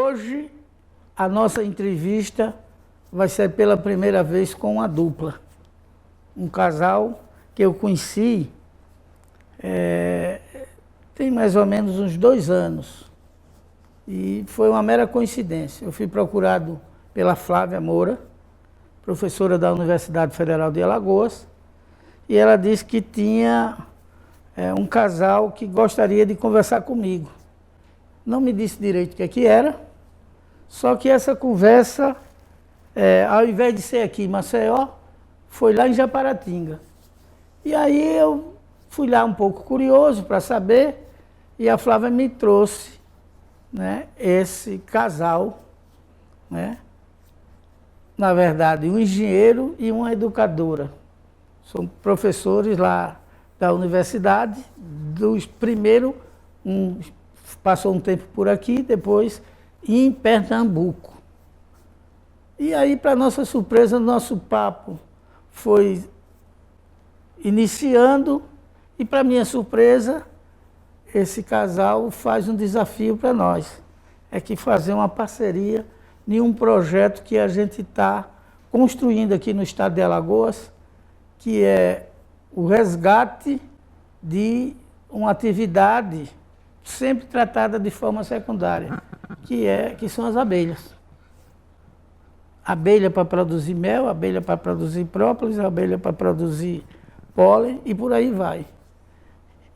hoje a nossa entrevista vai ser pela primeira vez com uma dupla. Um casal que eu conheci tem mais ou menos uns 2 anos. E foi uma mera coincidência. Eu fui procurado pela Flávia Moura, professora da Universidade Federal de Alagoas, e ela disse que tinha um casal que gostaria de conversar comigo. Não me disse direito o que era, só que essa conversa, ao invés de ser aqui em Maceió, foi lá em Japaratinga. E aí eu fui lá um pouco curioso para saber, e a Flávia me trouxe, né, esse casal, né? Na verdade, um engenheiro e uma educadora. São professores lá da universidade, passou um tempo por aqui, depois em Pernambuco. E aí, para nossa surpresa, nosso papo foi iniciando, e para minha surpresa, esse casal faz um desafio para nós. É que fazer uma parceria em um projeto que a gente está construindo aqui no estado de Alagoas, que é o resgate de uma atividade sempre tratada de forma secundária, que são as abelhas. Abelha para produzir mel, abelha para produzir própolis, abelha para produzir pólen e por aí vai.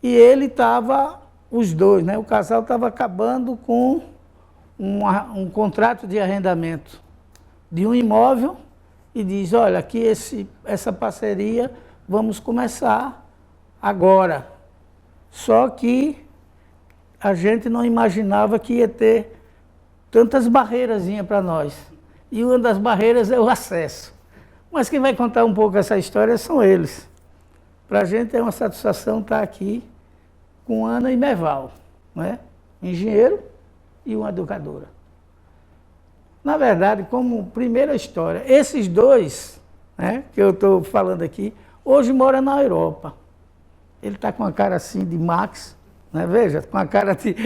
E ele estava, os dois, né, o casal estava acabando com um contrato de arrendamento de um imóvel e diz, olha, aqui essa parceria vamos começar agora. Só que a gente não imaginava que ia ter tantas barreiras para nós. E uma das barreiras é o acesso. Mas quem vai contar um pouco essa história são eles. Para a gente é uma satisfação estar aqui com Ana e Merval, né? Engenheiro e uma educadora. Na verdade, como primeira história, esses dois, né, que eu estou falando aqui, hoje moram na Europa. Ele está com a cara assim de Max, né? Veja, com a cara de...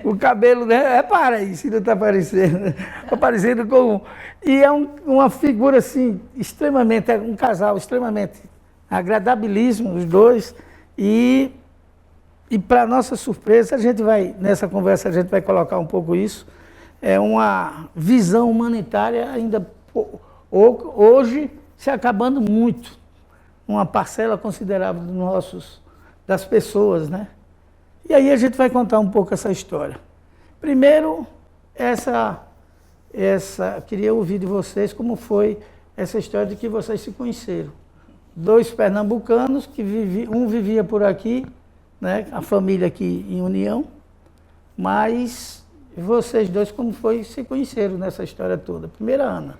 o cabelo, né? Para aí, se não está parecendo. Está parecendo com... E é uma figura assim, extremamente, um casal extremamente agradabilíssimo, os dois. E para nossa surpresa, nessa conversa a gente vai colocar um pouco isso, é uma visão humanitária ainda hoje se acabando muito, uma parcela considerável das pessoas, né? E aí a gente vai contar um pouco essa história. Primeiro, queria ouvir de vocês como foi essa história de que vocês se conheceram. 2 pernambucanos, que um vivia por aqui, né, a família aqui em união, mas vocês dois, como foi, se conheceram nessa história toda? Primeira, Ana.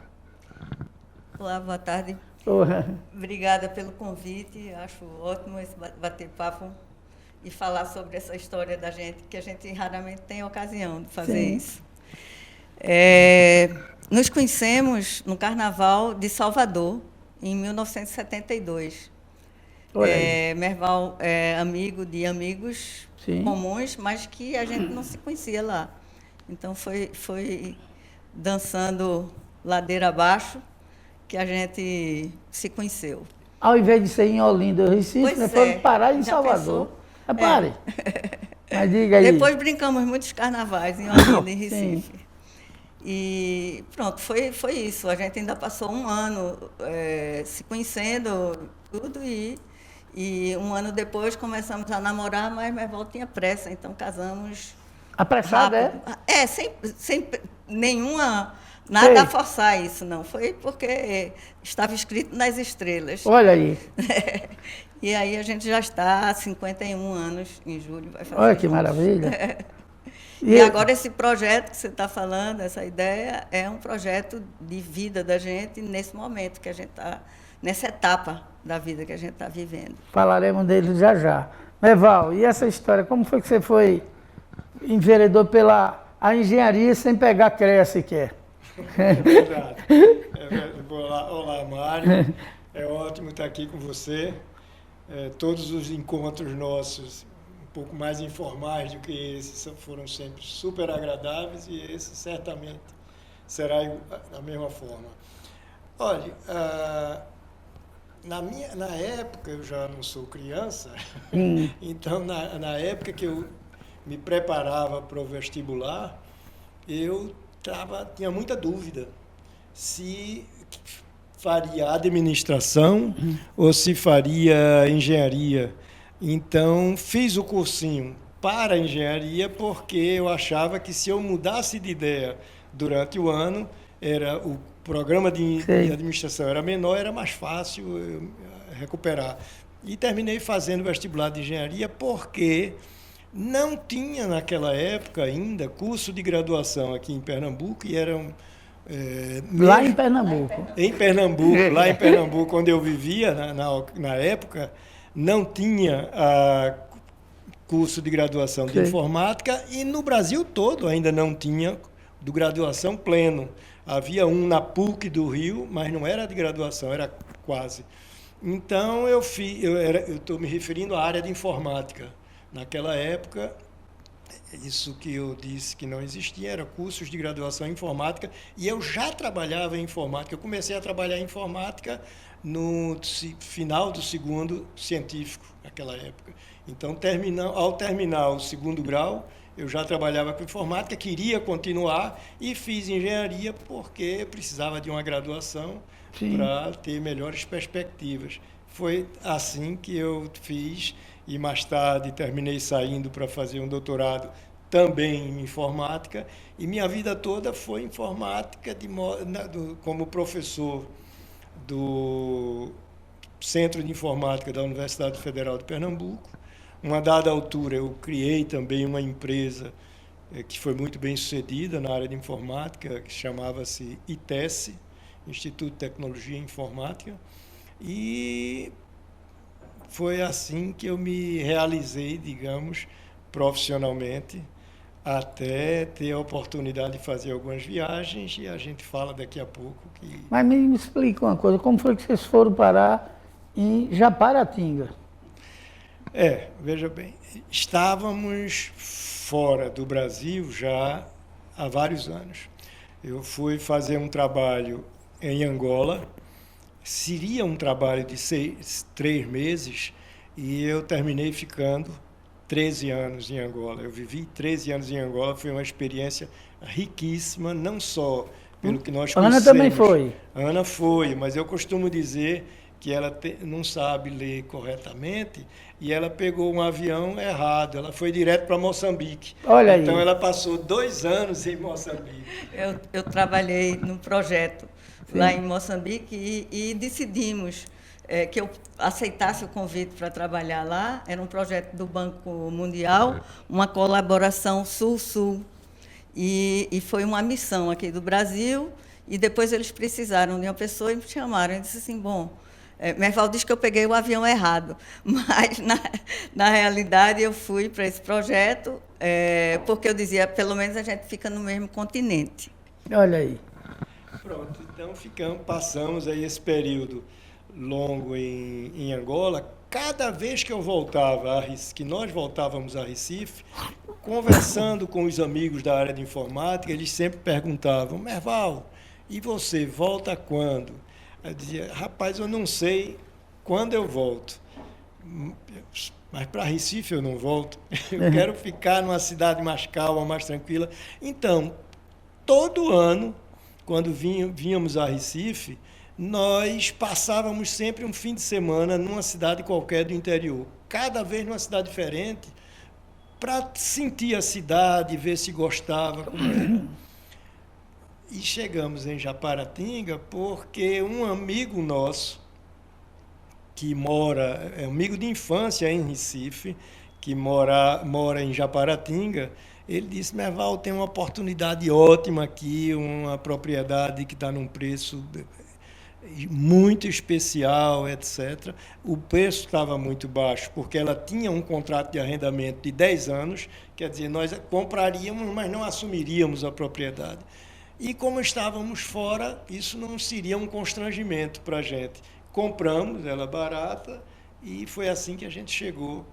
Olá, boa tarde. Obrigada pelo convite, acho ótimo esse bater papo e falar sobre essa história da gente, que a gente raramente tem ocasião de fazer Sim. isso. Nos conhecemos no Carnaval de Salvador, em 1972. Merval é amigo de amigos Sim. comuns, mas que a gente não se conhecia lá. Então, foi dançando ladeira abaixo que a gente se conheceu. Ao invés de ser em Olinda, Recife, né, foram parar em Já Salvador. pensou? Pare. Mas diga aí. Depois brincamos muitos carnavais em Olinda e Recife. Sim. E pronto, foi isso. A gente ainda passou um ano se conhecendo, tudo, e um ano depois começamos a namorar, mas Merval tinha pressa, então casamos. Apressada, rápido. Sem nenhuma... Nada Sei. a forçar isso, não. Foi porque estava escrito nas estrelas. Olha aí. E aí a gente já está há 51 anos, em julho. Vai fazer Olha que anos. maravilha. E agora esse projeto que você está falando, essa ideia, é um projeto de vida da gente nesse momento que a gente está, nessa etapa da vida que a gente está vivendo. Falaremos dele já já. Merval, e essa história, como foi que você foi enveredou pela engenharia sem pegar CREA sequer? É verdade. Olá, Mário. É ótimo estar aqui com você. Todos os encontros nossos, um pouco mais informais do que esses, foram sempre super agradáveis, e esse certamente será da mesma forma. Olha, na época, eu já não sou criança, então na época que eu me preparava para o vestibular, eu tinha muita dúvida se faria administração ou se faria engenharia. Então, fiz o cursinho para engenharia porque eu achava que se eu mudasse de ideia durante o ano, o programa de administração era menor, era mais fácil recuperar. E terminei fazendo vestibular de engenharia porque não tinha naquela época ainda curso de graduação aqui em Pernambuco, e eram... lá em Pernambuco. Em Pernambuco, lá em Pernambuco, onde eu vivia na época, não tinha curso de graduação de informática, e no Brasil todo ainda não tinha de graduação pleno. Havia um na PUC do Rio, mas não era de graduação, era quase. Então, eu estou me referindo à área de informática. Naquela época, isso que eu disse que não existia, era cursos de graduação em informática, e eu já trabalhava em informática. Eu comecei a trabalhar em informática no final do segundo científico, naquela época. Então, ao terminar o segundo grau, eu já trabalhava com informática, queria continuar, e fiz engenharia porque precisava de uma graduação para ter melhores perspectivas. Foi assim que eu fiz, e mais tarde terminei saindo para fazer um doutorado também em informática, e minha vida toda foi informática como professor do Centro de Informática da Universidade Federal de Pernambuco. Uma dada altura, eu criei também uma empresa que foi muito bem sucedida na área de informática, que chamava-se ITES, Instituto de Tecnologia e Informática, e foi assim que eu me realizei, digamos, profissionalmente, até ter a oportunidade de fazer algumas viagens, e a gente fala daqui a pouco que... Mas me explica uma coisa, como foi que vocês foram parar em Japaratinga? Veja bem, estávamos fora do Brasil já há vários anos. Eu fui fazer um trabalho em Angola, seria um trabalho de 3 meses, e eu terminei ficando 13 anos em Angola. Eu vivi 13 anos em Angola, foi uma experiência riquíssima, não só pelo que nós conhecemos. Ana também foi? Ana foi, mas eu costumo dizer que ela não sabe ler corretamente, e ela pegou um avião errado, ela foi direto para Moçambique. Olha aí. Então ela passou 2 anos em Moçambique. Eu trabalhei num projeto lá em Moçambique, e decidimos que eu aceitasse o convite para trabalhar lá. Era um projeto do Banco Mundial, uma colaboração Sul-Sul, e foi uma missão aqui do Brasil, e depois eles precisaram de uma pessoa e me chamaram. Eu disse assim, bom, Merval diz que eu peguei o avião errado, mas na realidade eu fui para esse projeto porque eu dizia, pelo menos a gente fica no mesmo continente. Olha aí. Pronto, então passamos aí esse período longo em Angola. Cada vez que eu voltava, que nós voltávamos a Recife, conversando com os amigos da área de informática, eles sempre perguntavam, Merval, e você volta quando? Eu dizia, rapaz, eu não sei quando eu volto, mas para Recife eu não volto. Eu quero ficar numa cidade mais calma, mais tranquila. Então, todo ano, quando vínhamos a Recife, nós passávamos sempre um fim de semana numa cidade qualquer do interior, cada vez numa cidade diferente, para sentir a cidade, ver se gostava, como era. E chegamos em Japaratinga porque um amigo nosso, que é amigo de infância em Recife, que mora em Japaratinga, ele disse, Merval, tem uma oportunidade ótima aqui, uma propriedade que está num preço muito especial, etc. O preço estava muito baixo, porque ela tinha um contrato de arrendamento de 10 anos, quer dizer, nós compraríamos, mas não assumiríamos a propriedade. E como estávamos fora, isso não seria um constrangimento para a gente. Compramos, ela barata, e foi assim que a gente chegou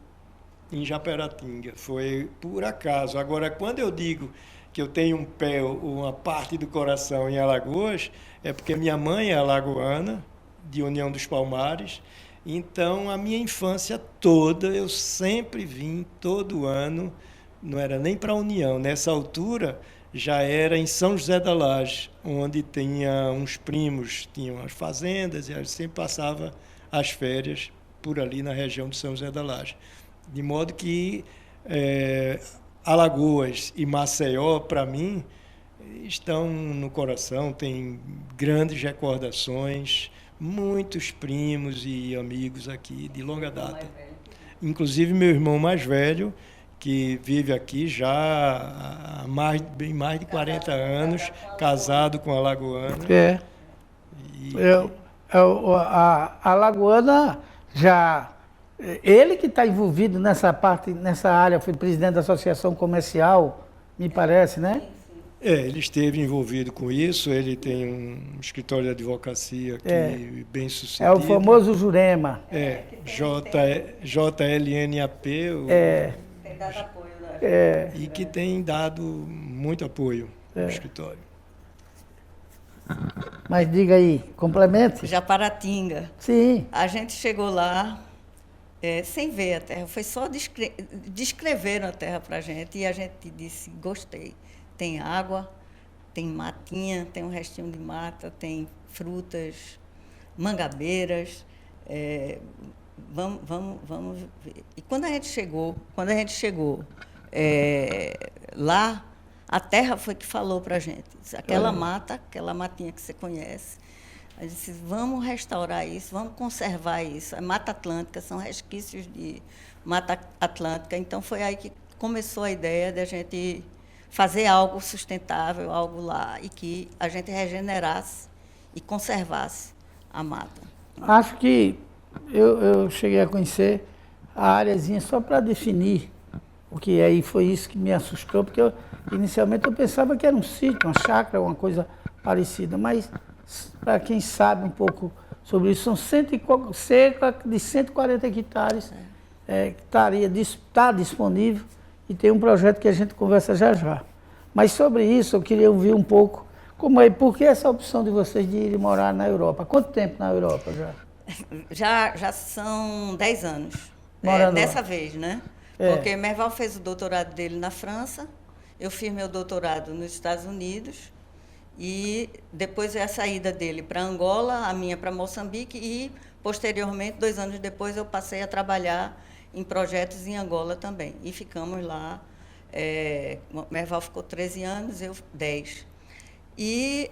em Japeratinga. Foi por acaso. Agora, quando eu digo que eu tenho um pé, uma parte do coração em Alagoas, é porque minha mãe é alagoana, de União dos Palmares. Então, a minha infância toda, eu sempre vim, todo ano, não era nem para a União. Nessa altura, já era em São José da Laje, onde tinha uns primos, tinham as fazendas, e a gente sempre passava as férias por ali na região de São José da Laje. De modo que Alagoas e Maceió, para mim, estão no coração, tem grandes recordações, muitos primos e amigos aqui de longa data. Inclusive meu irmão mais velho, que vive aqui já há bem mais de 40 anos, casado com a alagoana. A alagoana já... Ele que está envolvido nessa parte, nessa área, foi presidente da Associação Comercial, me parece, né? Ele esteve envolvido com isso, ele tem um escritório de advocacia aqui bem sucedido. É o famoso Jurema. JLNAP. Tem dado apoio, né? E que tem dado muito apoio ao escritório. Mas diga aí, complemente. Japaratinga. Sim. A gente chegou lá sem ver a terra, foi só descreveram a terra para a gente e a gente disse, gostei. Tem água, tem matinha, tem um restinho de mata, tem frutas, mangabeiras. Vamos ver. E quando a gente chegou lá, a terra foi que falou para a gente. Aquela mata, aquela matinha que você conhece, a gente disse, vamos restaurar isso, vamos conservar isso. A Mata Atlântica, são resquícios de Mata Atlântica. Então, foi aí que começou a ideia de a gente fazer algo sustentável, algo lá, e que a gente regenerasse e conservasse a mata. Acho que eu cheguei a conhecer a áreazinha só para definir o que é, e foi isso que me assustou, porque inicialmente eu pensava que era um sítio, uma chácara, uma coisa parecida, mas para quem sabe um pouco sobre isso, são cerca de 140 hectares que está disponível, e tem um projeto que a gente conversa já já. Mas sobre isso eu queria ouvir um pouco, por que essa opção de vocês de irem morar na Europa? Quanto tempo na Europa já? Já são 10 anos, dessa vez, né? Porque Merval fez o doutorado dele na França, eu fiz meu doutorado nos Estados Unidos, e depois a saída dele para Angola, a minha para Moçambique, e posteriormente, 2 anos depois, eu passei a trabalhar em projetos em Angola também. E ficamos lá, Merval ficou 13 anos, eu 10. E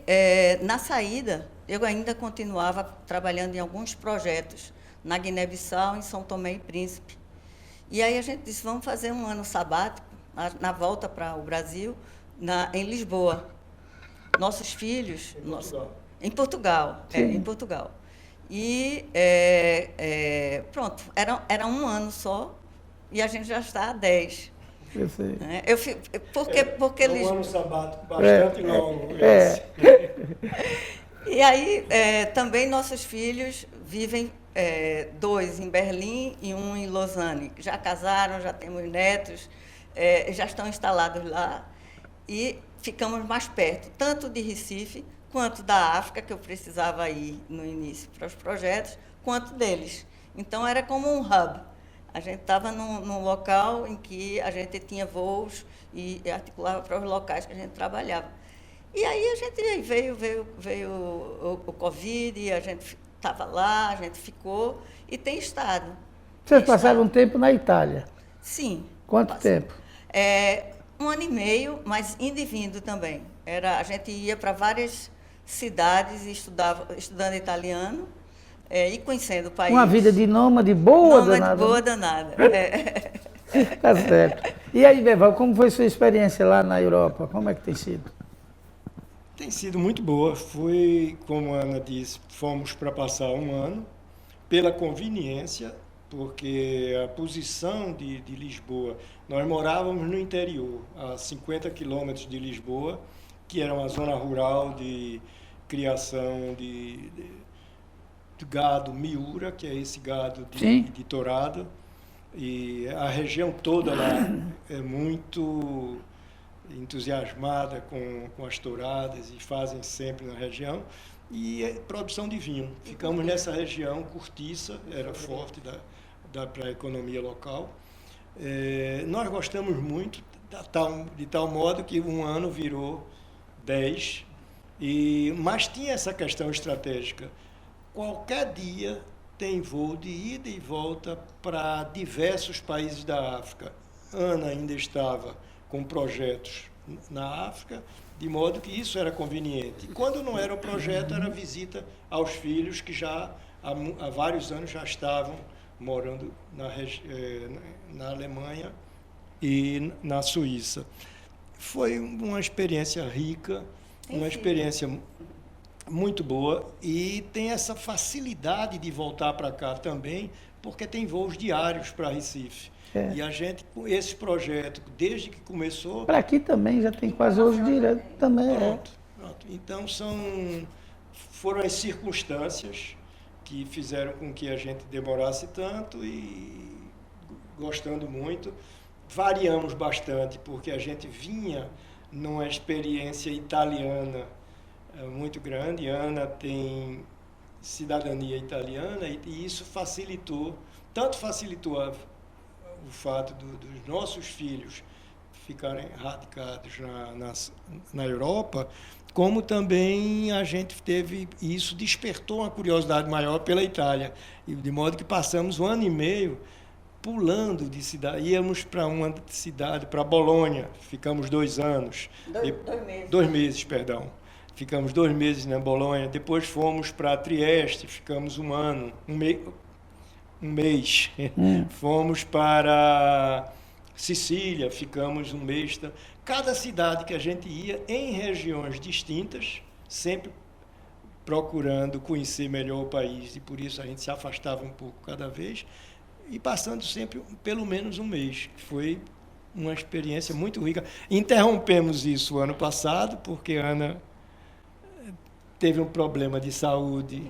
na saída, eu ainda continuava trabalhando em alguns projetos, na Guiné-Bissau, em São Tomé e Príncipe. E aí a gente disse, vamos fazer um ano sabático, na volta para o Brasil, em Lisboa. Nossos filhos... Em Portugal. Em Portugal. E pronto, era um ano só, e a gente já está há 10. Eu sei. Porque um ano sabático bastante longo. E aí, também nossos filhos vivem, 2 em Berlim e 1 em Lausanne. Já casaram, já temos netos, já estão instalados lá. E ficamos mais perto, tanto de Recife, quanto da África, que eu precisava ir no início para os projetos, quanto deles. Então, era como um hub. A gente estava num local em que a gente tinha voos e articulava para os locais que a gente trabalhava. E aí a gente veio o Covid, e a gente estava lá, a gente ficou e tem estado. Vocês passaram um tempo na Itália? Sim. Quanto tempo? 1 ano e meio, mas indo e vindo também. A gente ia para várias cidades e estudando italiano e conhecendo o país. Uma vida de nômade boa, danada. Boa, danada. Tá certo. E aí, Merval, como foi sua experiência lá na Europa? Como é que tem sido? Tem sido muito boa. Foi, como a Ana disse, fomos para passar um ano, pela conveniência, porque a posição de Lisboa, nós morávamos no interior, a 50 quilômetros de Lisboa, que era uma zona rural de criação de gado miura, que é esse gado de tourada, E a região toda lá é muito entusiasmada com as touradas e fazem sempre na região. E produção de vinho. Ficamos nessa região, cortiça, era forte para a economia local. Nós gostamos muito, de tal modo que um ano virou 10, mas tinha essa questão estratégica. Qualquer dia tem voo de ida e volta para diversos países da África. Ana ainda estava com projetos na África, de modo que isso era conveniente. E quando não era um projeto, era visita aos filhos que já há vários anos já estavam morando na Alemanha e na Suíça. Foi uma experiência rica, uma experiência muito boa, e tem essa facilidade de voltar para cá também, porque tem voos diários para Recife. E a gente, com esse projeto, desde que começou... Para aqui também já tem quase voos direto também. Pronto. Então, foram as circunstâncias que fizeram com que a gente demorasse tanto, e gostando muito. Variamos bastante, porque a gente vinha numa experiência italiana muito grande. Ana tem cidadania italiana, e isso facilitou o fato dos nossos filhos ficarem radicados na Europa, como também a gente teve, e isso despertou uma curiosidade maior pela Itália, e de modo que passamos 1 ano e meio pulando de cidade. Íamos para uma cidade, para Bolonha, ficamos 2 anos. 2 meses. 2 meses, perdão. Ficamos 2 meses na Bolonha, depois fomos para Trieste, ficamos 1 ano, um mês. Fomos para Sicília, ficamos 1 mês. Cada cidade que a gente ia, em regiões distintas, sempre procurando conhecer melhor o país, e por isso a gente se afastava um pouco cada vez, e passando sempre pelo menos 1 mês. Foi uma experiência muito rica. Interrompemos isso ano passado, porque Ana teve um problema de saúde,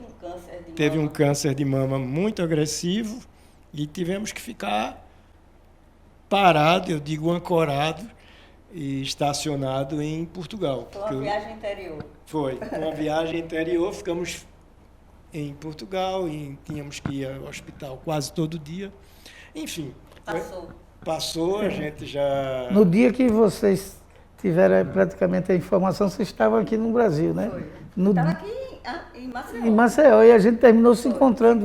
teve um câncer de mama muito agressivo, e tivemos que ficar parado, eu digo ancorado, e estacionado em Portugal. Foi uma viagem interior. Foi uma viagem interior, ficamos em Portugal e tínhamos que ir ao hospital quase todo dia. Enfim, passou, a gente já... No dia que vocês tiveram praticamente a informação, vocês estavam aqui no Brasil, né? Estava aqui em Maceió. Em Maceió, e a gente terminou se encontrando.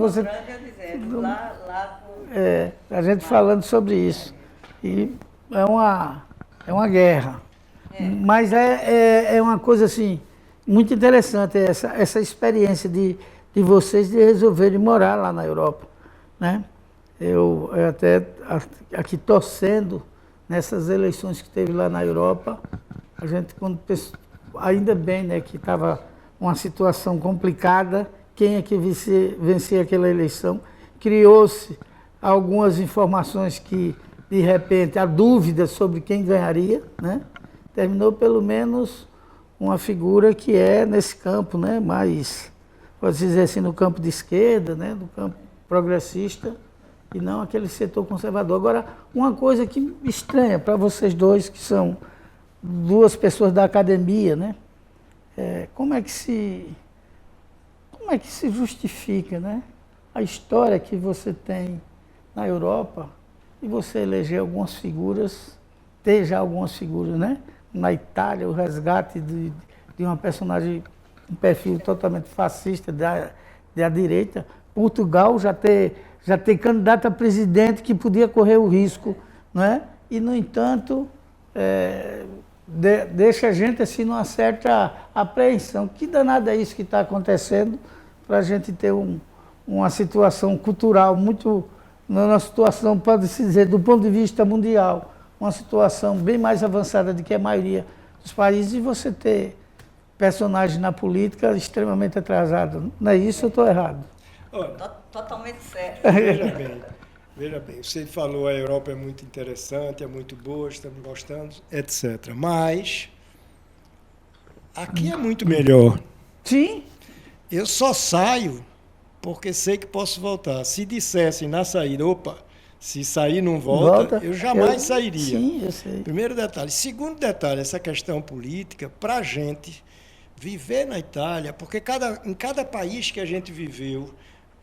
A gente falando sobre isso. E é uma guerra. Mas é uma coisa assim, muito interessante essa experiência de vocês de resolverem morar lá na Europa, né? Eu até aqui torcendo nessas eleições que teve lá na Europa, a gente ainda bem, né, que estava uma situação complicada, quem é que vencia aquela eleição, criou-se algumas informações que, de repente, a dúvida sobre quem ganharia, né? Terminou pelo menos uma figura que é nesse campo, né, mais, pode dizer assim, no campo de esquerda, né, do campo progressista, e não aquele setor conservador. Agora, uma coisa que estranha para vocês dois, que são 2 pessoas da academia, né, como é que se justifica, né, a história que você tem na Europa, e você eleger algumas figuras, ter já algumas figuras, né? Na Itália, o resgate de uma personagem, um perfil totalmente fascista da direita. Portugal já ter candidato a presidente que podia correr o risco, né? E, no entanto, deixa a gente assim numa certa apreensão. Que danado é isso que está acontecendo para a gente ter uma situação cultural muito... Numa situação, pode-se dizer, do ponto de vista mundial, uma situação bem mais avançada do que a maioria dos países, e você ter personagens na política extremamente atrasados. Não é isso, eu estou errado? Totalmente certo. Veja bem, você falou a Europa é muito interessante, é muito boa, estamos gostando, etc. Mas aqui é muito melhor. Sim. Eu só saio porque sei que posso voltar. Se dissessem na saída, opa, Se sair não volta, eu jamais sairia. Sim, eu sei. Primeiro detalhe. Segundo detalhe, essa questão política, para a gente viver na Itália, porque em cada país que a gente viveu,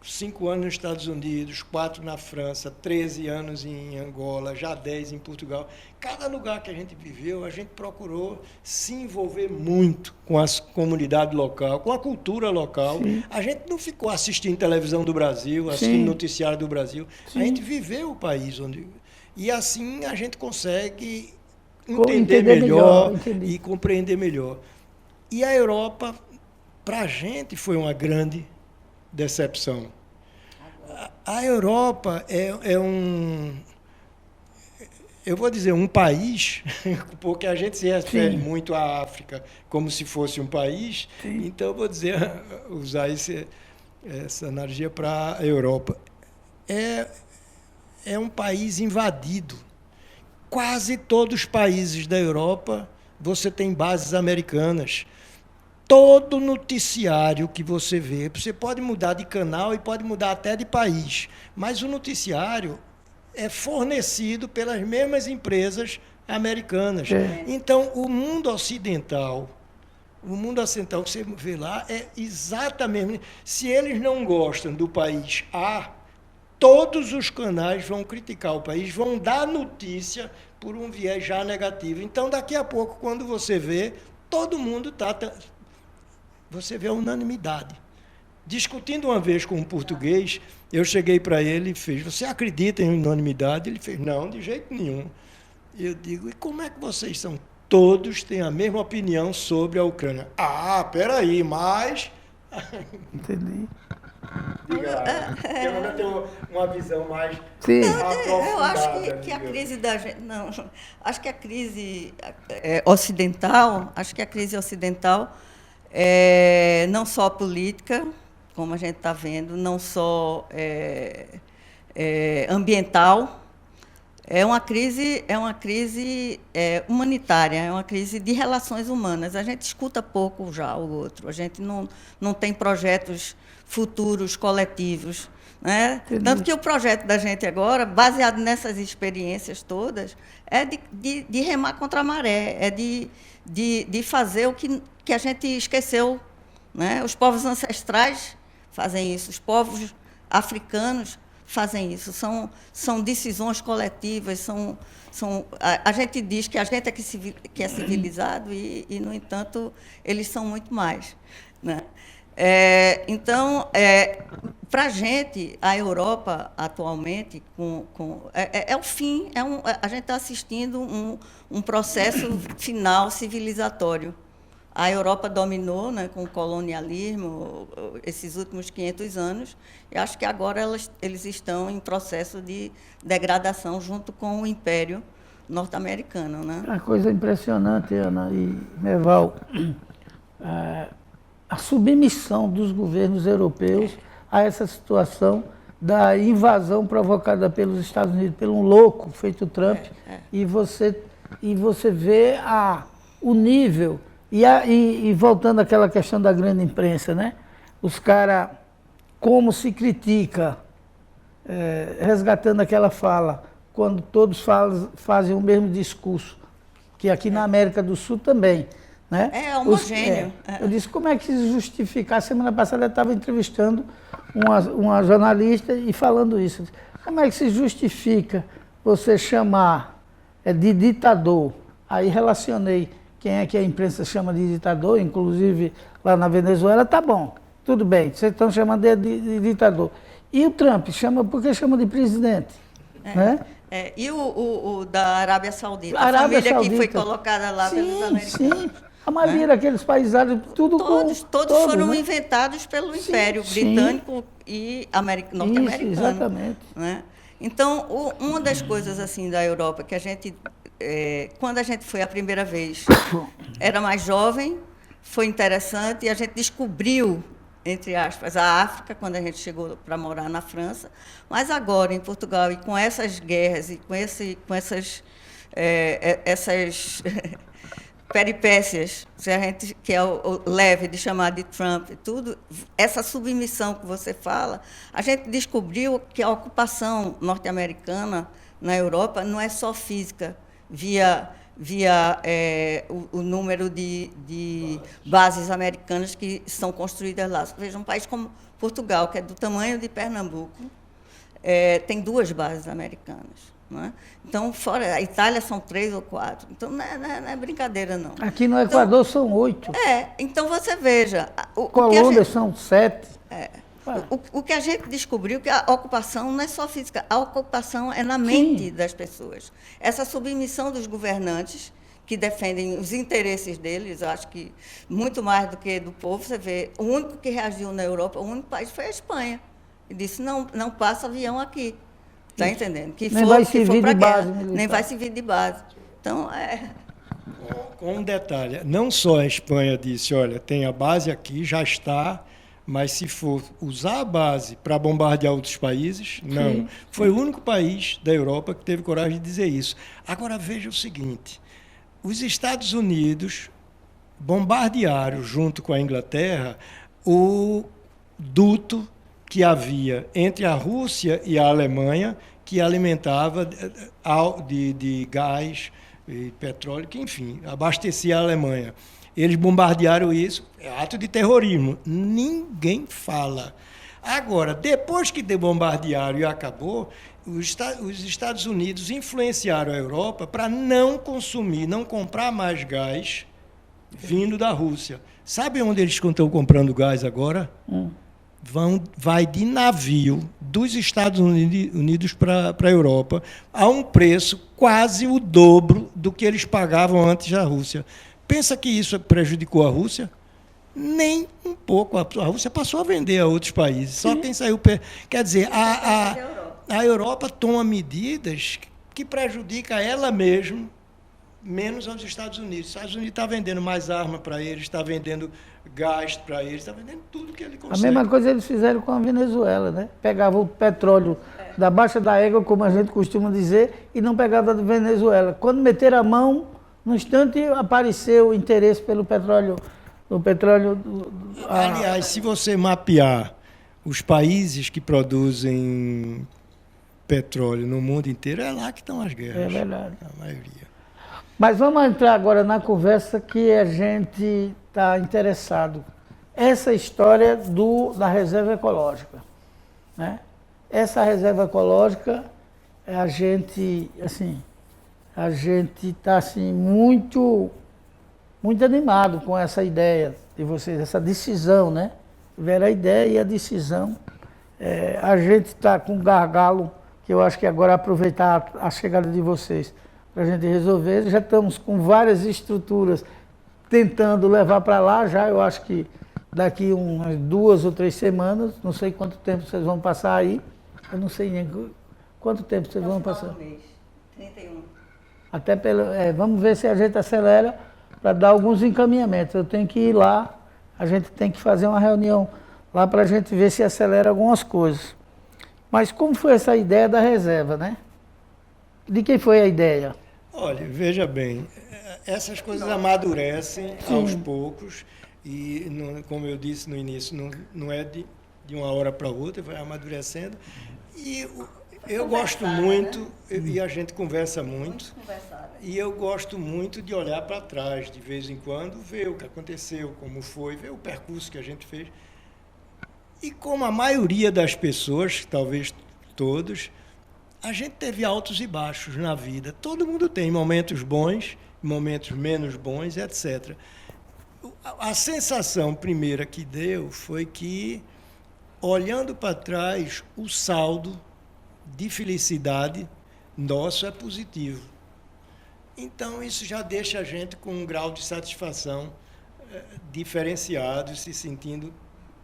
5 anos nos Estados Unidos, 4 na França, 13 anos em Angola, já 10 em Portugal. Cada lugar que a gente viveu, a gente procurou se envolver muito com a comunidade local, com a cultura local. Sim. A gente não ficou assistindo televisão do Brasil, assistindo noticiário do Brasil. Sim. A gente viveu o país onde... E assim a gente consegue entender melhor e compreender melhor. E a Europa, para a gente, foi uma grande decepção. A Europa é eu vou dizer, um país, porque a gente se refere muito à África como se fosse um país, então eu vou dizer, usar essa analogia para a Europa. É um país invadido. Quase todos os países da Europa, você tem bases americanas. Todo noticiário que você vê, você pode mudar de canal e pode mudar até de país, mas o noticiário é fornecido pelas mesmas empresas americanas. Então, o mundo ocidental que você vê lá é exatamente... Se eles não gostam do país A, todos os canais vão criticar o país, vão dar notícia por um viés já negativo. Então, daqui a pouco, quando você vê, todo mundo está... Você vê a unanimidade. Discutindo uma vez com um português, eu cheguei para ele e fez, você acredita em unanimidade? Ele fez, não, de jeito nenhum. Eu digo, e como é que vocês são? Todos têm a mesma opinião sobre a Ucrânia. Ah, peraí, mas... Entendi. Diga, eu tenho uma visão mais aprofundada. Eu acho que a crise da gente... Não, acho que a crise ocidental, não só política, como a gente está vendo, não só ambiental, é uma crise humanitária, é uma crise de relações humanas. A gente escuta pouco já o outro, a gente não tem projetos futuros coletivos, né? Tanto que o projeto da gente agora, baseado nessas experiências todas, é de remar contra a maré, é de fazer o que a gente esqueceu, né? Os povos ancestrais fazem isso, os povos africanos fazem isso, são decisões coletivas, a gente diz que a gente que é civilizado e, no entanto, eles são muito mais, né? Então, para a gente, a Europa, atualmente, é o fim, a gente está assistindo um processo final civilizatório. A Europa dominou, né, com o colonialismo esses últimos 500 anos, e acho que agora eles estão em processo de degradação junto com o Império norte-americano, né? Uma coisa impressionante, Ana e Meval, a submissão dos governos europeus a essa situação da invasão provocada pelos Estados Unidos, pelo um louco feito Trump, e você vê o nível... E voltando àquela questão da grande imprensa, né? Os caras, como se critica, resgatando aquela fala, quando todos fazem o mesmo discurso, que aqui na América do Sul também, né? É homogêneo. Eu disse, como é que se justificar? Semana passada eu estava entrevistando uma jornalista e falando isso. Como é que se justifica você chamar de ditador? Aí relacionei quem é que a imprensa chama de ditador, inclusive lá na Venezuela, tá bom, tudo bem, vocês estão chamando de ditador. E o Trump porque chama de presidente, né? E o da Arábia Saudita, a família Saudita, que foi colocada lá pelos americanos. Sim, a maioria daqueles países árabes, todos foram, né? inventados pelo Império Britânico e norte-americano. Exatamente. Né? Então, uma das coisas assim da Europa que a gente... quando a gente foi a primeira vez, era mais jovem, foi interessante, e a gente descobriu, entre aspas, a África, quando a gente chegou para morar na França, mas agora, em Portugal, e com essas guerras, e com essas peripécias, se a gente, que é o leve de chamar de Trump e tudo, essa submissão que você fala, a gente descobriu que a ocupação norte-americana na Europa não é só física, via o número de bases americanas que são construídas lá. Veja, um país como Portugal, que é do tamanho de Pernambuco, tem 2 bases americanas. Não é? Então, fora a Itália são 3 ou 4. Então, não é brincadeira, não. Aqui no Equador são 8. Então você veja. Colômbia são 7. O que a gente descobriu que a ocupação não é só física, a ocupação é na mente das pessoas. Essa submissão dos governantes que defendem os interesses deles, eu acho que muito mais do que do povo. Você vê, o único que reagiu na Europa, o único país foi a Espanha. E disse, não passa avião aqui. Está entendendo? Nem vai servir de base militar. Nem vai servir de base. Então, Com um detalhe, não só a Espanha disse, olha, tem a base aqui, já está, mas se for usar a base para bombardear outros países, não. Sim. Foi o único país da Europa que teve coragem de dizer isso. Agora, veja o seguinte, os Estados Unidos bombardearam, junto com a Inglaterra, o duto que havia entre a Rússia e a Alemanha, que alimentava de gás e petróleo, que, enfim, abastecia a Alemanha. Eles bombardearam isso, é ato de terrorismo. Ninguém fala. Agora, depois que bombardearam e acabou, os Estados Unidos influenciaram a Europa para não consumir, não comprar mais gás vindo da Rússia. Sabe onde eles estão comprando gás agora? Vai de navio dos Estados Unidos para a Europa a um preço quase o dobro do que eles pagavam antes da Rússia. Pensa que isso prejudicou a Rússia? Nem um pouco. A Rússia passou a vender a outros países. Só quem saiu... Quer dizer, a Europa toma medidas que prejudicam ela mesma, menos aos Estados Unidos. Os Estados Unidos está vendendo mais arma para eles, está vendendo gás para eles, está vendendo tudo que ele consegue. A mesma coisa eles fizeram com a Venezuela, né? Pegavam o petróleo da baixa da égua, como a gente costuma dizer, e não pegavam da Venezuela. Quando meteram a mão, no instante apareceu o interesse pelo petróleo. Aliás, se você mapear os países que produzem petróleo no mundo inteiro, é lá que estão as guerras. É verdade. A maioria. Mas vamos entrar agora na conversa que a gente está interessado. Essa história da reserva ecológica, né? Essa reserva ecológica, a gente está assim, muito animado com essa ideia de vocês, essa decisão, né? Tiveram a ideia e a decisão. A gente está com um gargalo, que eu acho que agora aproveitar a chegada de vocês para a gente resolver. Já estamos com várias estruturas tentando levar para lá, já eu acho que daqui umas 2 ou 3 semanas, não sei quanto tempo vocês vão passar aí, eu não sei nem quanto tempo vocês vão passar. Mês, 31. Até vamos ver se a gente acelera para dar alguns encaminhamentos. Eu tenho que ir lá, a gente tem que fazer uma reunião lá para a gente ver se acelera algumas coisas. Mas como foi essa ideia da reserva, né? De quem foi a ideia? Olha, veja bem, essas coisas amadurecem aos poucos e, como eu disse no início, não é de uma hora para outra, vai amadurecendo. E eu gosto muito, né? E a gente conversa muito, e eu gosto muito de olhar para trás, de vez em quando, ver o que aconteceu, como foi, ver o percurso que a gente fez. E como a maioria das pessoas, talvez todos, a gente teve altos e baixos na vida. Todo mundo tem momentos bons, momentos menos bons, etc. A sensação primeira que deu foi que, olhando para trás, o saldo de felicidade nosso é positivo. Então, isso já deixa a gente com um grau de satisfação diferenciado, se sentindo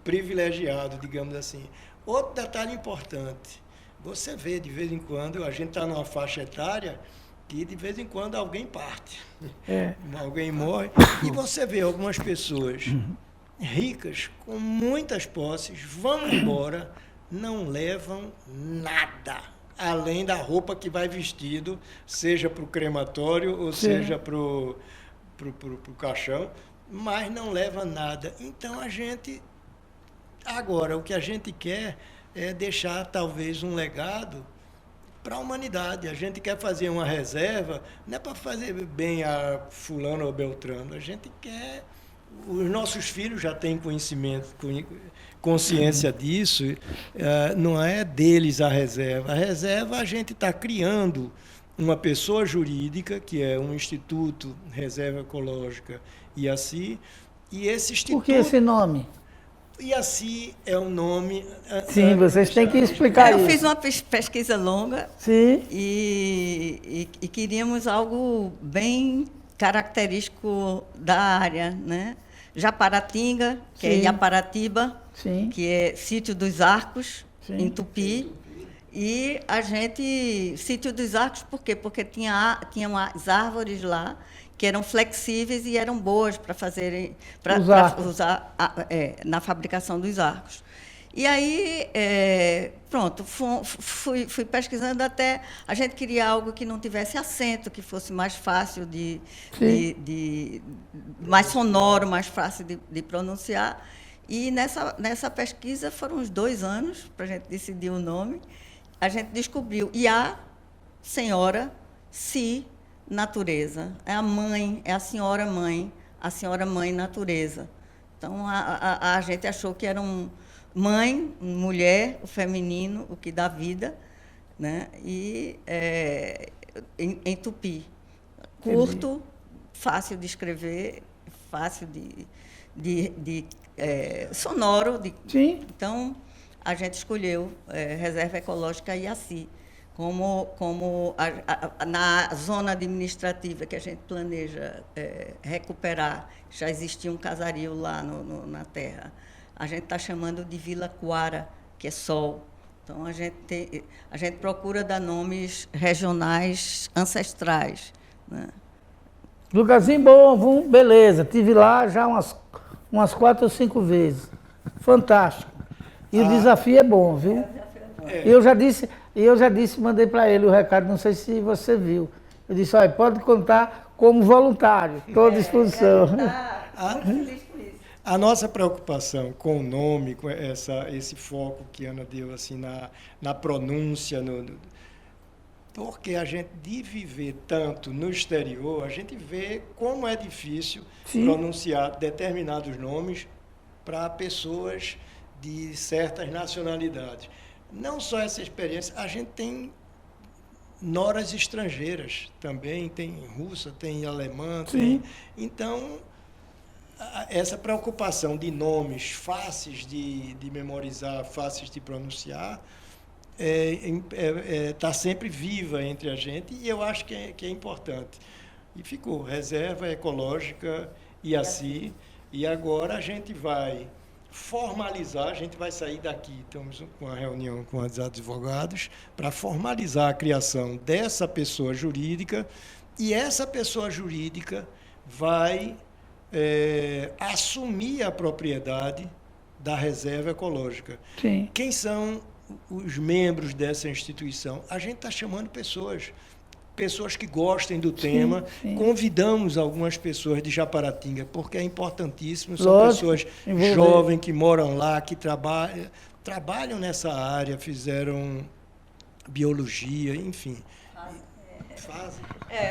privilegiado, digamos assim. Outro detalhe importante, você vê de vez em quando, a gente está numa faixa etária que de vez em quando alguém parte, alguém morre, e você vê algumas pessoas ricas, com muitas posses, vão embora, não levam nada, além da roupa que vai vestido, seja para o crematório ou seja para pro caixão, mas não leva nada. Então, agora, o que a gente quer é deixar, talvez, um legado para a humanidade. A gente quer fazer uma reserva, não é para fazer bem a fulano ou beltrano, a gente quer... Os nossos filhos já têm consciência disso, não é deles a reserva. A reserva a gente está criando uma pessoa jurídica, que é um Instituto Reserva Ecológica IACI, e esse instituto... Por que esse nome? IACI é um nome... Sim, vocês têm que explicar isso. Eu fiz uma pesquisa longa. Sim. E queríamos algo bem característico da área, né? Japaratinga, que é Iaparatiba, sim, que é Sítio dos Arcos, sim, em Tupi. E a gente... Sítio dos Arcos, por quê? Porque tinha as árvores lá que eram flexíveis e eram boas para fazerem... para usar na fabricação dos arcos. E aí, pronto, fui pesquisando até... A gente queria algo que não tivesse acento, que fosse mais fácil mais sonoro, mais fácil de pronunciar. E nessa pesquisa foram uns 2 anos para a gente decidir o nome. A gente descobriu Iá, senhora, Si, natureza. É a mãe, é a senhora mãe natureza. Então, a gente achou que era mãe, mulher, o feminino, o que dá vida, né? E em Tupi. Curto, fácil de escrever, fácil sonoro. Sim. Então, a gente escolheu Reserva Ecológica IACI como na zona administrativa que a gente planeja recuperar. Já existia um casario lá na terra. A gente está chamando de Vila Coara, que é sol. Então, a gente procura dar nomes regionais ancestrais, né? Lugarzinho bom, beleza. Estive lá já umas 4 ou 5 vezes. Fantástico. E o desafio é bom, viu? Eu já disse, mandei para ele o recado, não sei se você viu. Eu disse, olha, pode contar como voluntário, estou à disposição. A nossa preocupação com o nome, com esse foco que a Ana deu assim, na pronúncia, porque a gente, de viver tanto no exterior, a gente vê como é difícil pronunciar determinados nomes para pessoas de certas nacionalidades. Não só essa experiência, a gente tem noras estrangeiras também, tem russa, tem alemã, então essa preocupação de nomes fáceis de memorizar, fáceis de pronunciar, está sempre viva entre a gente, e eu acho que é importante. E ficou Reserva Ecológica IACI, e agora a gente vai formalizar, a gente vai sair daqui, estamos com uma reunião com os advogados, para formalizar a criação dessa pessoa jurídica, e essa pessoa jurídica vai assumir a propriedade da Reserva Ecológica. Sim. Quem são os membros dessa instituição? A gente está chamando pessoas que gostem do tema. Convidamos algumas pessoas de Japaratinga, porque é importantíssimo, são pessoas jovens que moram lá, que trabalham nessa área, fizeram biologia, enfim. Fazem.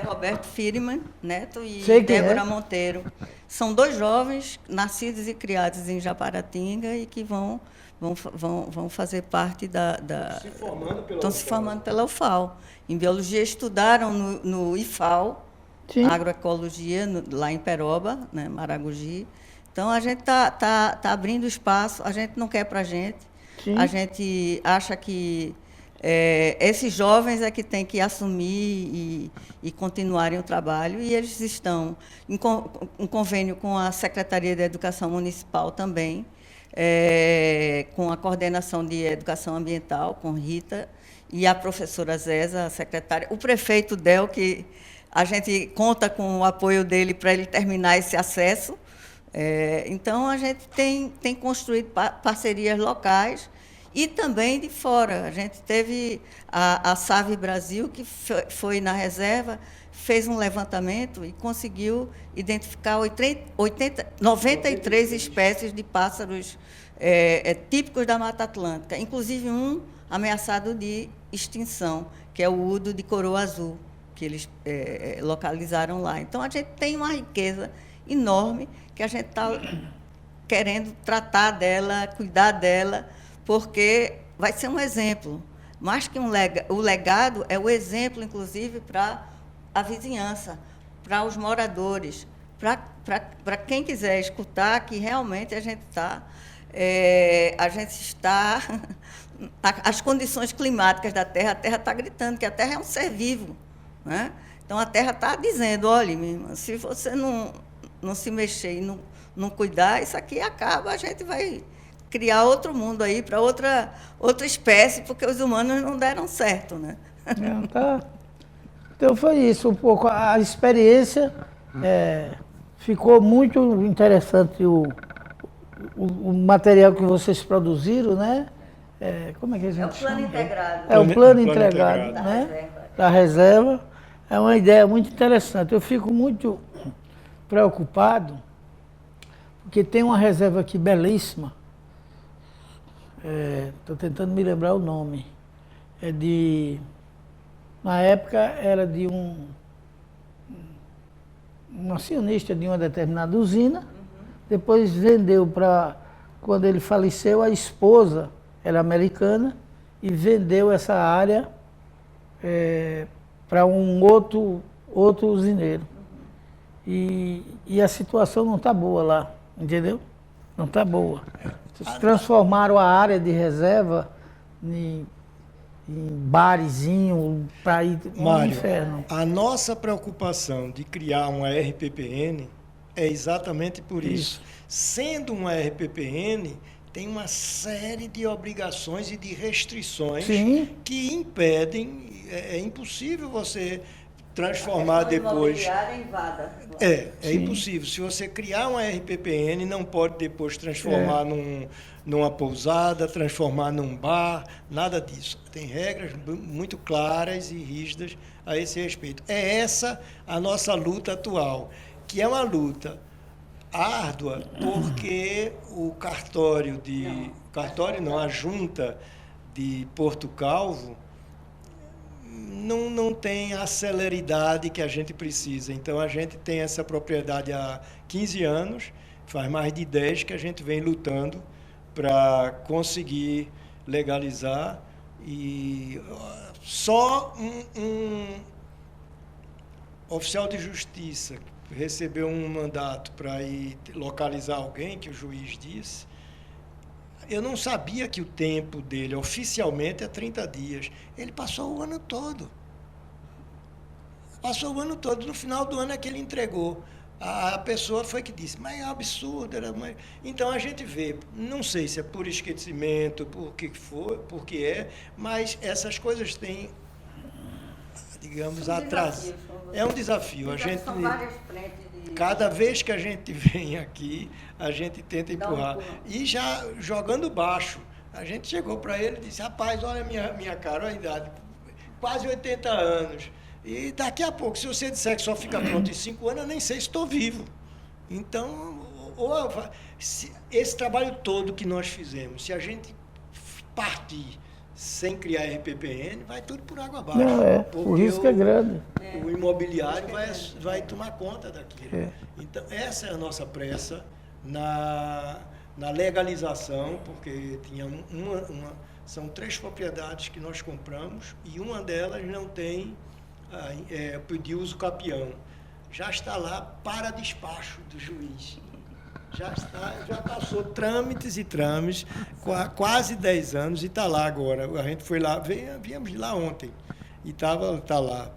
Roberto Firman, Neto, e Débora Monteiro. São 2 jovens nascidos e criados em Japaratinga e que vão fazer parte estão se formando pela UFAL. Em biologia, estudaram no IFAL, agroecologia, lá em Peroba, né, Maragogi. Então, a gente tá abrindo espaço, a gente não quer para a gente. A gente acha que esses jovens é que têm que assumir e continuarem o trabalho, e eles estão em convênio com a Secretaria de Educação Municipal também, com a Coordenação de Educação Ambiental, com Rita, e a professora Zéza, a secretária, o prefeito Del, que a gente conta com o apoio dele para ele terminar esse acesso. Então, a gente tem construído parcerias locais e também de fora. A gente teve a SAVE Brasil, que foi na reserva, fez um levantamento e conseguiu identificar 93 espécies de pássaros típicos da Mata Atlântica, inclusive um ameaçado de extinção, que é o udo de coroa azul, que eles localizaram lá. Então, a gente tem uma riqueza enorme que a gente está querendo tratar dela, cuidar dela, porque vai ser um exemplo. Mais que o legado é o exemplo, inclusive, para a vizinhança, para os moradores, para quem quiser escutar que realmente a gente está as condições climáticas da Terra, a Terra está gritando que a Terra é um ser vivo, né? Então a Terra está dizendo, olha, minha irmã, se você não se mexer e não cuidar, isso aqui acaba, a gente vai criar outro mundo aí para outra espécie, porque os humanos não deram certo, né? Então foi isso, um pouco a experiência. Ficou muito interessante o material que vocês produziram, né? Como é que a gente chama? É o plano integrado. É o plano integrado, né? Da reserva. É uma ideia muito interessante. Eu fico muito preocupado, porque tem uma reserva aqui belíssima. Estou tentando me lembrar o nome. Na época era de um acionista de uma determinada usina, depois vendeu para, quando ele faleceu, a esposa era americana e vendeu essa área para um outro usineiro. E a situação não está boa lá, entendeu? Não está boa. Transformaram a área de reserva em barezinho para ir no inferno. A nossa preocupação de criar uma RPPN é exatamente por isso. Sendo uma RPPN, tem uma série de obrigações e de restrições que impedem, é impossível você transformar depois. É impossível. Se você criar uma RPPN, não pode depois transformar numa pousada, transformar num bar, nada disso. Tem regras muito claras e rígidas a esse respeito. É essa a nossa luta atual, que é uma luta árdua, porque a junta de Porto Calvo não tem a celeridade que a gente precisa. Então, a gente tem essa propriedade há 15 anos, faz mais de 10 que a gente vem lutando para conseguir legalizar, e só um oficial de justiça recebeu um mandato para ir localizar alguém, que o juiz disse. Eu não sabia que o tempo dele oficialmente é 30 dias. Ele passou o ano todo. No final do ano é que ele entregou. A pessoa foi que disse, mas é absurdo. Então a gente vê, não sei se é por esquecimento, por que é, mas essas coisas têm, digamos, atraso. É um desafio. São várias frentes. Cada vez que a gente vem aqui, a gente tenta empurrar. E já jogando baixo. A gente chegou para ele e disse, rapaz, olha a minha cara, olha a idade, quase 80 anos. E daqui a pouco, se você disser que só fica pronto em 5 anos, eu nem sei se estou vivo. Então, esse trabalho todo que nós fizemos, se a gente partir sem criar RPPN, vai tudo por água abaixo. O risco é grande. O imobiliário vai tomar conta daquilo. Então, essa é a nossa pressa na legalização, porque tinha são 3 propriedades que nós compramos e uma delas não tem de uso capião. Já está lá para despacho do juiz. Já passou trâmites e trâmites, quase 10 anos, e está lá agora. A gente foi lá, viemos de lá ontem, e está lá,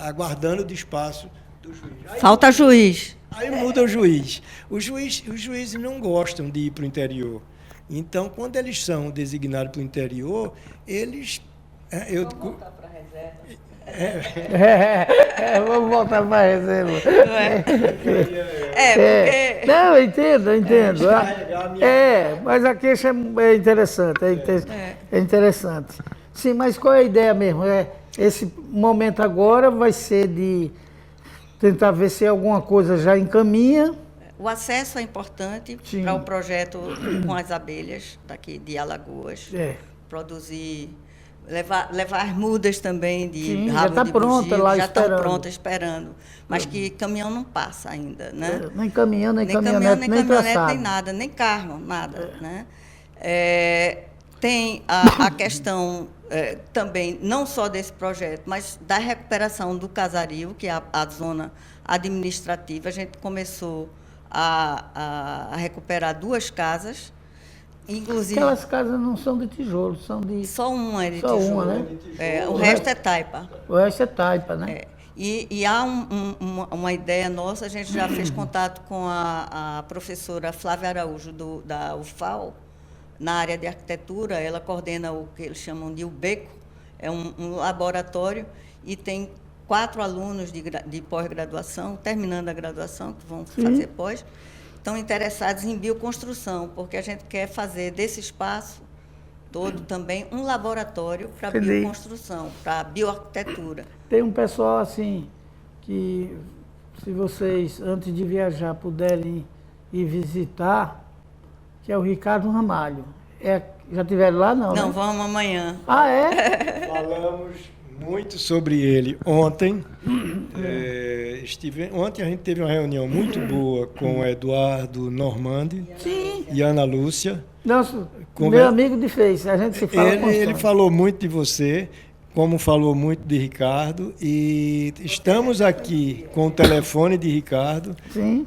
aguardando o despacho do juiz. Falta juiz. Aí muda o juiz. Os juízes não gostam de ir para o interior. Então, quando eles são designados para o interior, eles... Vamos voltar para a reserva. Vamos voltar para a reserva. Porque... Não, eu entendo. Mas a queixa é interessante. É interessante. Sim, mas qual é a ideia mesmo? Esse momento agora vai ser de tentar ver se alguma coisa já encaminha. O acesso é importante para o projeto com as abelhas daqui de Alagoas. Produzir, levar mudas também de rabo de bugio, já estão prontas esperando. Mas que caminhão não passa ainda, né? Nem caminhão, nem caminhonete, nem traçado. Nem nada, nem carro, nada, né? Tem a questão também, não só desse projeto, mas da recuperação do casario, que é a zona administrativa. A gente começou a recuperar 2 casas, inclusive... Aquelas casas não são de tijolo, são de... Só uma é de tijolo. Uma, né? O resto é taipa. O resto é taipa, né? E há uma ideia nossa, a gente já fez contato com a professora Flávia Araújo, da UFAL, na área de arquitetura. Ela coordena o que eles chamam de UBECO, é um laboratório, e tem 4 alunos de pós-graduação, terminando a graduação, que vão fazer pós, estão interessados em bioconstrução, porque a gente quer fazer desse espaço todo também um laboratório para bioconstrução, para bioarquitetura. Tem um pessoal assim, que se vocês, antes de viajar, puderem ir visitar, que é o Ricardo Ramalho. Já estiveram lá, não? Não, né? vamos amanhã. Ah, é? Falamos muito sobre ele ontem. Ontem a gente teve uma reunião muito boa com o Eduardo Normandi e Ana Lúcia. Nossa, meu amigo de Face, a gente se fala ele falou muito de você, como falou muito de Ricardo, e estamos aqui com o telefone de Ricardo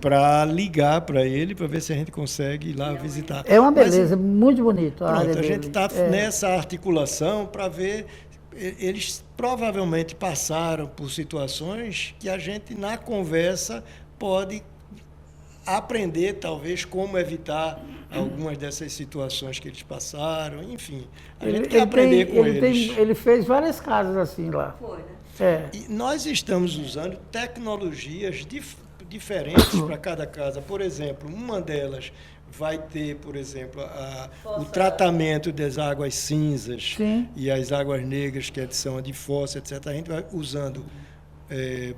para ligar para ele, para ver se a gente consegue ir lá visitar. É uma beleza, muito bonito a área a dele. gente está nessa articulação para ver. Eles provavelmente passaram por situações que a gente, na conversa, pode aprender, talvez, como evitar algumas dessas situações que eles passaram. Enfim, a gente quer aprender com eles. Ele fez várias casas assim lá. Foi, né? E nós estamos usando tecnologias diferentes para cada casa. Por exemplo, uma delas vai ter, por exemplo, o tratamento das águas cinzas e as águas negras, que são a de fossa, etc. A gente vai usando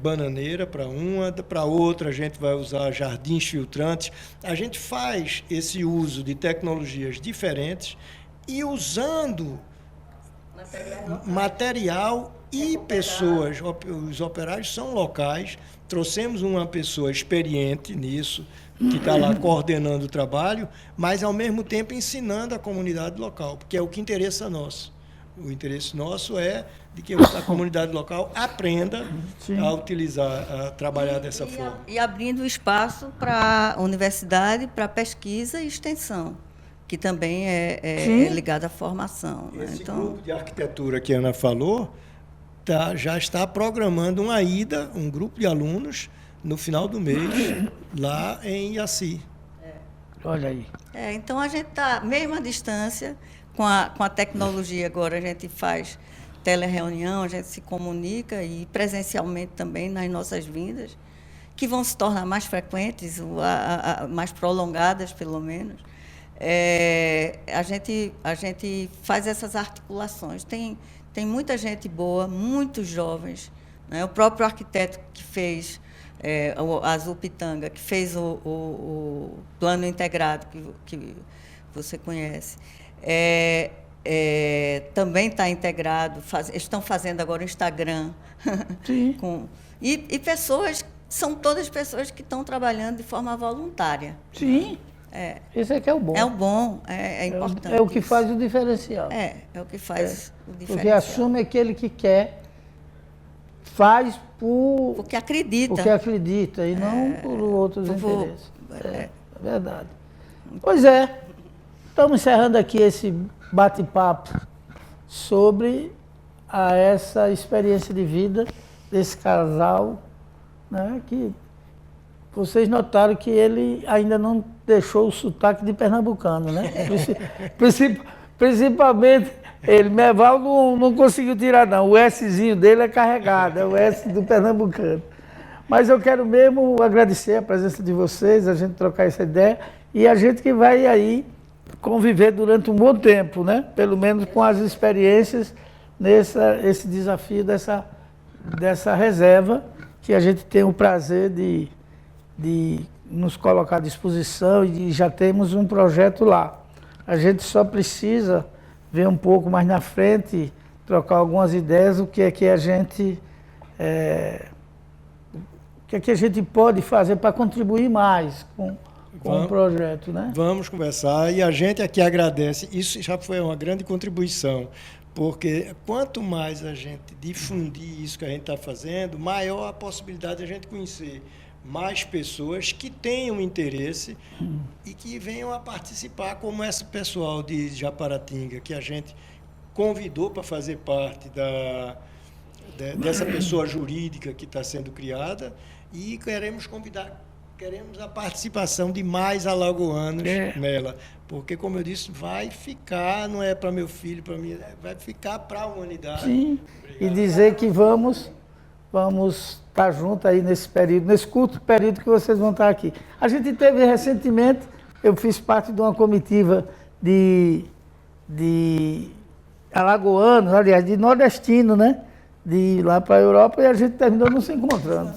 bananeira para outra a gente vai usar jardins filtrantes. A gente faz esse uso de tecnologias diferentes e usando material e pessoas. Os operários são locais. Trouxemos uma pessoa experiente nisso, que está lá coordenando o trabalho, mas, ao mesmo tempo, ensinando a comunidade local, porque é o que interessa a nós. O interesse nosso é de que a comunidade local aprenda a utilizar, a trabalhar dessa forma. E abrindo espaço para a universidade, para pesquisa e extensão, que também é ligado à formação. Né? Esse grupo de arquitetura que a Ana falou já está programando uma ida, um grupo de alunos, no final do mês, lá em Iaci. Olha aí. Então, a gente está, mesmo à distância, com a tecnologia agora, a gente faz telereunião, a gente se comunica, e presencialmente também nas nossas vindas, que vão se tornar mais frequentes, mais prolongadas, pelo menos. A gente faz essas articulações. Tem muita gente boa, muitos jovens, né? O próprio arquiteto que fez a Azul Pitanga, que fez o plano integrado que você conhece, também está integrado. Estão fazendo agora o Instagram. E pessoas, são todas pessoas que estão trabalhando de forma voluntária. Sim. Esse aqui é o bom. É o bom, é importante. É o que faz o diferencial. É o que faz o diferencial. Porque assume aquele que quer, faz porque acredita. Porque acredita e não por outros interesses. É verdade. Pois é, estamos encerrando aqui esse bate-papo sobre essa experiência de vida desse casal, né, que vocês notaram que ele ainda não deixou o sotaque de pernambucano, né? Principalmente ele, Merval não conseguiu tirar, não. O Szinho dele é carregado, é o S do pernambucano. Mas eu quero mesmo agradecer a presença de vocês, a gente trocar essa ideia, e a gente que vai aí conviver durante um bom tempo, né? Pelo menos com as experiências esse desafio dessa reserva, que a gente tem o prazer de nos colocar à disposição e já temos um projeto lá. A gente só precisa ver um pouco mais na frente, trocar algumas ideias, o que é que a gente pode fazer para contribuir mais com o projeto, né? Vamos conversar e a gente aqui agradece. Isso já foi uma grande contribuição, porque quanto mais a gente difundir isso que a gente está fazendo, maior a possibilidade de a gente conhecer mais pessoas que tenham interesse e que venham a participar, como esse pessoal de Japaratinga, que a gente convidou para fazer parte dessa pessoa jurídica que está sendo criada, e queremos a participação de mais alagoanos nela, porque, como eu disse, vai ficar, não é para meu filho, para mim, vai ficar para a humanidade. Sim, e dizer que vamos estar juntos aí nesse período, nesse curto período que vocês vão estar aqui. A gente teve recentemente, eu fiz parte de uma comitiva de alagoanos, aliás, de nordestino, né? De ir lá para a Europa, e a gente terminou não se encontrando.